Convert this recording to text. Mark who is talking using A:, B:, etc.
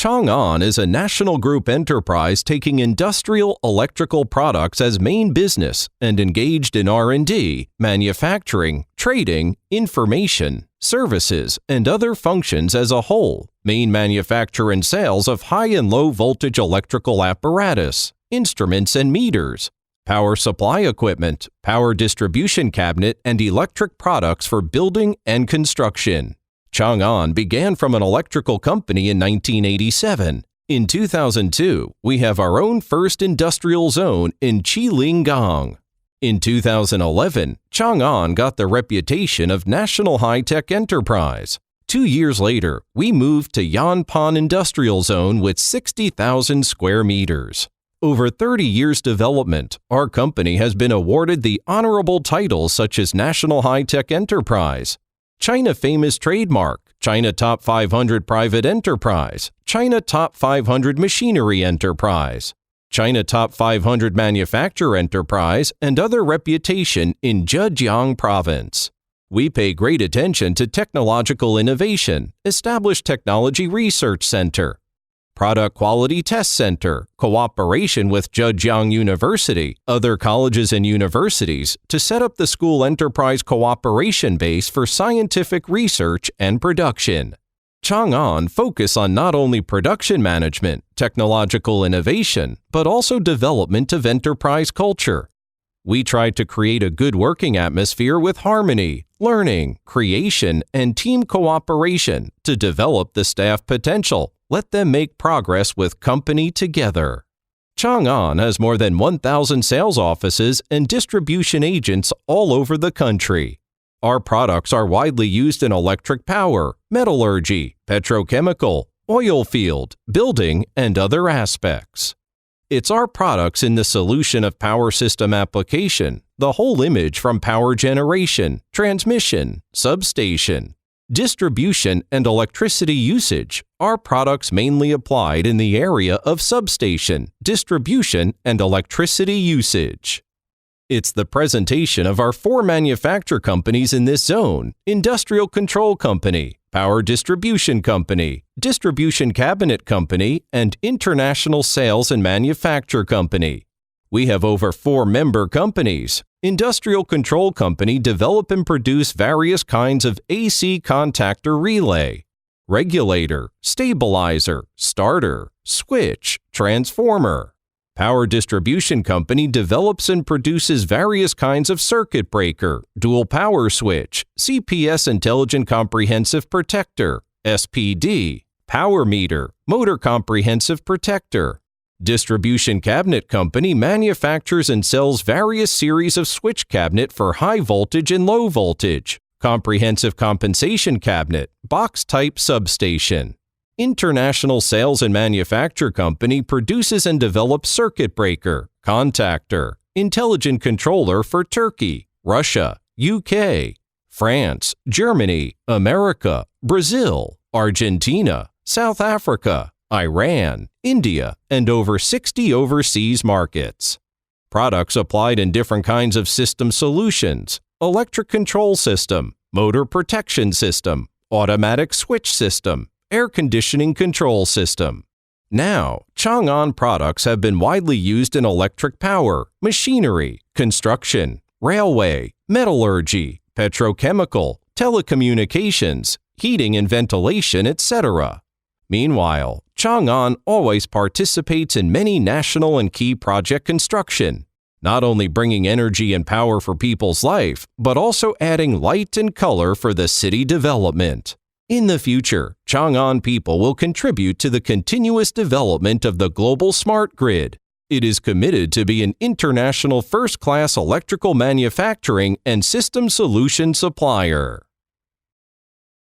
A: Changan is a national group enterprise taking industrial electrical products as main business and engaged in R&D, manufacturing, trading, information, services, and other functions as a whole. Main manufacture and sales of high and low voltage electrical apparatus, instruments and meters, power supply equipment, power distribution cabinet, and electric products for building and construction. Changan began from an electrical company in 1987. In 2002, we have our own first industrial zone in Qilinggang. In 2011, Changan got the reputation of national high-tech enterprise. 2 years later, we moved to Yanpan Industrial Zone with 60,000 square meters. Over 30 years development, our company has been awarded the honorable titles such as National High-Tech Enterprise, China Famous Trademark, China Top 500 Private Enterprise, China Top 500 Machinery Enterprise, China Top 500 Manufacturer Enterprise, and other reputation in Zhejiang Province. We pay great attention to technological innovation, established Technology Research Center, Product Quality Test Center, cooperation with Zhejiang University, other colleges and universities to set up the school enterprise cooperation base for scientific research and production. Changan focus on not only production management, technological innovation, but also development of enterprise culture. We try to create a good working atmosphere with harmony, learning, creation, and team cooperation to develop the staff potential. Let them make progress with company together. Changan has more than 1,000 sales offices and distribution agents all over the country. Our products are widely used in electric power, metallurgy, petrochemical, oil field, building, and other aspects. It's our products in the solution of power system application, the whole image from power generation, transmission, substation, distribution, and electricity usage, are products mainly applied in the area of substation, distribution, and electricity usage. It's the presentation of our 4 manufacturer companies in this zone: Industrial Control Company, Power Distribution Company, Distribution Cabinet Company, and International Sales and Manufacture Company. We have over 4 member companies. Industrial Control Company develop and produce various kinds of AC contactor relay, regulator, stabilizer, starter, switch, transformer. Power Distribution Company develops and produces various kinds of circuit breaker, dual power switch, CPS Intelligent Comprehensive Protector, SPD, power meter, motor comprehensive protector. Distribution Cabinet Company manufactures and sells various series of switch cabinet for high voltage and low voltage, comprehensive compensation cabinet, box-type substation. International Sales and Manufacture Company produces and develops circuit breaker, contactor, intelligent controller for Turkey, Russia, UK, France, Germany, America, Brazil, Argentina, South Africa, Iran, India, and over 60 overseas markets. Products applied in different kinds of system solutions: electric control system, motor protection system, automatic switch system, air conditioning control system. Now, Changan products have been widely used in electric power, machinery, construction, railway, metallurgy, petrochemical, telecommunications, heating and ventilation, etc. Meanwhile, Changan always participates in many national and key project construction, not only bringing energy and power for people's life, but also adding light and color for the city development. In the future, Changan people will contribute to the continuous development of the global smart grid. It is committed to be an international first-class electrical manufacturing and system solution supplier.